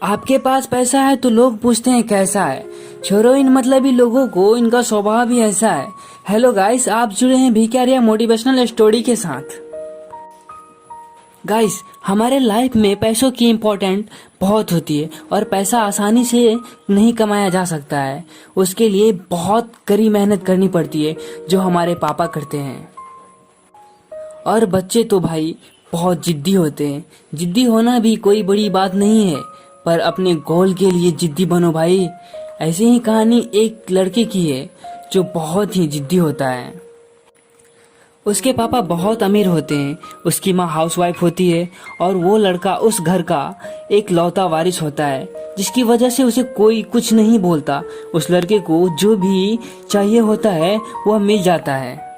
आपके पास पैसा है तो लोग पूछते हैं कैसा है। छोड़ो इन मतलबी लोगों को, इनका स्वभाव भी ऐसा है। हेलो गाइस, आप जुड़े हैं भिखारिया मोटिवेशनल स्टोरी के साथ। गाइस, हमारे लाइफ में पैसों की इम्पोर्टेंट बहुत होती है और पैसा आसानी से नहीं कमाया जा सकता है। उसके लिए बहुत कड़ी मेहनत करनी पड़ती है जो हमारे पापा करते हैं। और बच्चे तो भाई बहुत जिद्दी होते हैं। जिद्दी होना भी कोई बड़ी बात नहीं है, पर अपने गोल के लिए जिद्दी बनो भाई। ऐसी ही कहानी एक लड़के की है जो बहुत ही जिद्दी होता है। उसके पापा बहुत अमीर होते हैं, उसकी माँ हाउसवाइफ होती है और वो लड़का उस घर का एक लौता वारिस होता है, जिसकी वजह से उसे कोई कुछ नहीं बोलता। उस लड़के को जो भी चाहिए होता है वह मिल जाता है।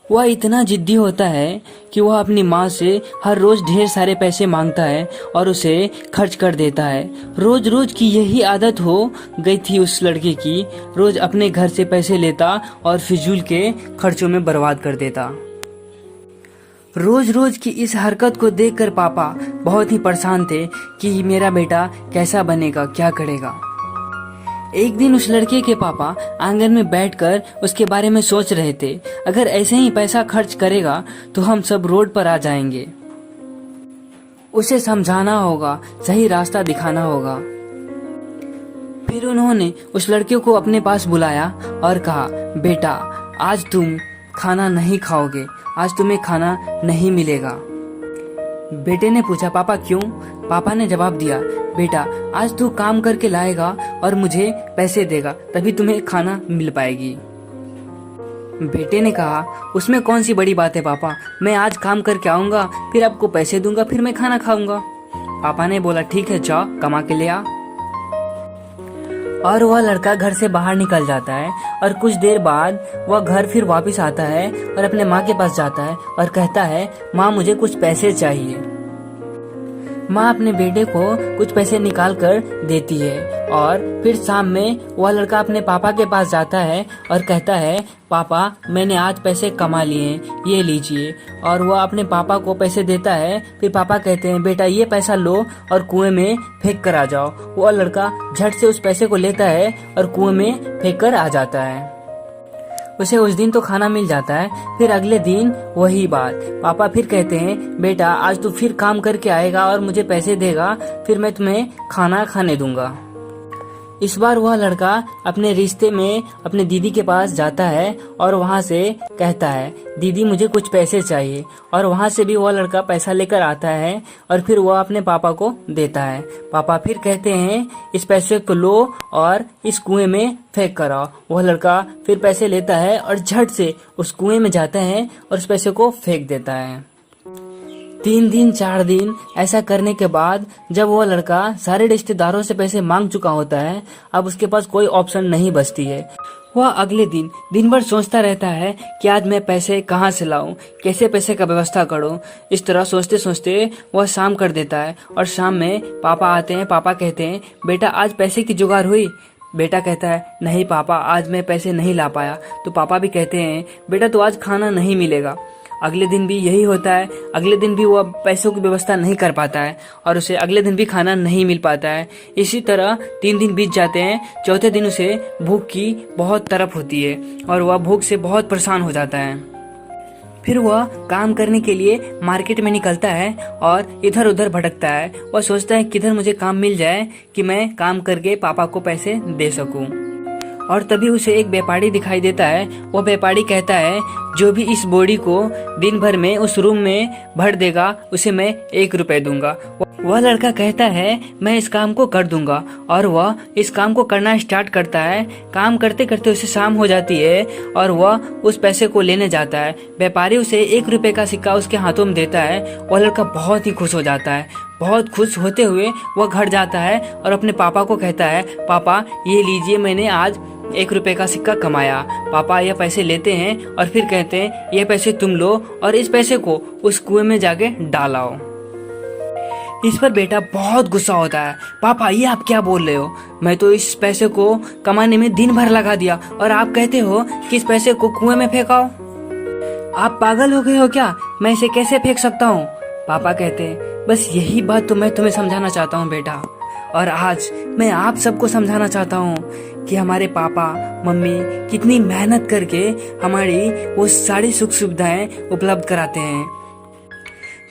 वह इतना जिद्दी होता है कि वह अपनी माँ से हर रोज ढेर सारे पैसे मांगता है और उसे खर्च कर देता है। रोज रोज की यही आदत हो गई थी उस लड़के की। रोज अपने घर से पैसे लेता और फिजूल के खर्चों में बर्बाद कर देता। रोज रोज की इस हरकत को देखकर पापा बहुत ही परेशान थे कि मेरा बेटा कैसा बनेगा, क्या करेगा। एक दिन उस लड़के के पापा आंगन में बैठकर उसके बारे में सोच रहे थे। अगर ऐसे ही पैसा खर्च करेगा तो हम सब रोड पर आ जाएंगे। उसे समझाना होगा, सही रास्ता दिखाना होगा। फिर उन्होंने उस लड़के को अपने पास बुलाया और कहा, बेटा आज तुम खाना नहीं खाओगे, आज तुम्हें खाना नहीं मिलेगा। बेटे ने पूछा, पापा क्यों? पापा ने जवाब दिया, बेटा आज तू काम करके लाएगा और मुझे पैसे देगा, तभी तुम्हें खाना मिल पाएगी। बेटे ने कहा, उसमें कौन सी बड़ी बात है पापा, मैं आज काम करके आऊंगा, फिर आपको पैसे दूंगा, फिर मैं खाना खाऊंगा। पापा ने बोला, ठीक है जाओ कमा के ले आ। और वह लड़का घर से बाहर निकल जाता है और कुछ देर बाद वह घर फिर वापस आता है और अपने माँ के पास जाता है और कहता है, माँ मुझे कुछ पैसे चाहिए। माँ अपने बेटे को कुछ पैसे निकाल कर देती है और फिर शाम में वह लड़का अपने पापा के पास जाता है और कहता है, पापा मैंने आज पैसे कमा लिए हैं, ये लीजिए। और वह अपने पापा को पैसे देता है। फिर पापा कहते हैं, बेटा ये पैसा लो और कुएं में फेंक कर आ जाओ। वह लड़का झट से उस पैसे को लेता है और कुएं में फेंक कर आ जाता है। उसे उस दिन तो खाना मिल जाता है। फिर अगले दिन वही बात, पापा फिर कहते हैं, बेटा आज तू फिर काम करके आएगा और मुझे पैसे देगा, फिर मैं तुम्हें खाना खाने दूंगा। इस बार वह लड़का अपने रिश्ते में अपने दीदी के पास जाता है और वहाँ से कहता है, दीदी मुझे कुछ पैसे चाहिए। और वहाँ से भी वह लड़का पैसा लेकर आता है और फिर वह अपने पापा को देता है। पापा फिर कहते हैं, इस पैसे को लो और इस कुएं में फेंक कर आओ। वह लड़का फिर पैसे लेता है और झट से उस कुएं में जाता है और उस पैसे को फेंक देता है। 3 दिन 4 दिन ऐसा करने के बाद जब वो लड़का सारे रिश्तेदारों से पैसे मांग चुका होता है, अब उसके पास कोई ऑप्शन नहीं बचती है। वह अगले दिन भर सोचता रहता है कि आज मैं पैसे कहाँ से लाऊं, कैसे पैसे का व्यवस्था करूं। इस तरह सोचते सोचते वह शाम कर देता है और शाम में पापा आते हैं। पापा कहते हैं, बेटा आज पैसे की जुगाड़ हुई? बेटा कहता है, नहीं पापा आज मैं पैसे नहीं ला पाया। तो पापा भी कहते हैं, बेटा तो आज खाना नहीं मिलेगा। अगले दिन भी यही होता है। अगले दिन भी वह पैसों की व्यवस्था नहीं कर पाता है और उसे अगले दिन भी खाना नहीं मिल पाता है। इसी तरह 3 दिन बीत जाते हैं। चौथे दिन उसे भूख की बहुत तड़प होती है और वह भूख से बहुत परेशान हो जाता है। फिर वह काम करने के लिए मार्केट में निकलता है और इधर उधर भटकता है। वह सोचता है किधर मुझे काम मिल जाए कि मैं काम करके पापा को पैसे दे सकूं। और तभी उसे एक व्यापारी दिखाई देता है। वह व्यापारी कहता है, जो भी इस बोरी को दिन भर में उस रूम में भर देगा उसे मैं 1 रुपए दूंगा। वह लड़का कहता है, मैं इस काम को कर दूंगा। और वह इस काम को करना स्टार्ट करता है। काम करते करते उसे शाम हो जाती है और वह उस पैसे को लेने जाता है। व्यापारी उसे 1 रुपए का सिक्का उसके हाथों में देता है। वह लड़का बहुत ही खुश हो जाता है। बहुत खुश होते हुए वह घर जाता है और अपने पापा को कहता है, पापा ये लीजिए, मैंने आज 1 रुपए का सिक्का कमाया। पापा यह पैसे लेते हैं और फिर कहते हैं, ये पैसे तुम लो और इस पैसे को उस कुएं में जाके डालाओ। इस पर बेटा बहुत गुस्सा होता है, पापा ये आप क्या बोल रहे हो? मैं तो इस पैसे को कमाने में दिन भर लगा दिया और आप कहते हो कि इस पैसे को कुएं में फेंकाओ। आप पागल हो गए हो क्या? मैं इसे कैसे फेंक सकता हूँ? पापा कहते हैं, बस यही बात तो मैं तुम्हें समझाना चाहता हूँ बेटा। और आज मैं आप सबको समझाना चाहता हूँ कि हमारे पापा मम्मी कितनी मेहनत करके हमारी वो सारी सुख सुविधाएं उपलब्ध कराते हैं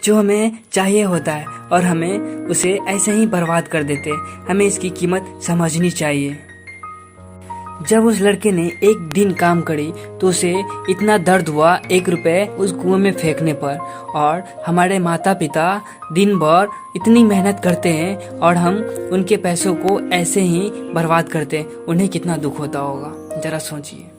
जो हमें चाहिए होता है, और हमें उसे ऐसे ही बर्बाद कर देते। हमें इसकी कीमत समझनी चाहिए। जब उस लड़के ने एक दिन काम करी तो उसे इतना दर्द हुआ 1 रुपए उस कुएं में फेंकने पर। और हमारे माता पिता दिन भर इतनी मेहनत करते हैं और हम उनके पैसों को ऐसे ही बर्बाद करते हैं। उन्हें कितना दुख होता होगा, जरा सोचिए।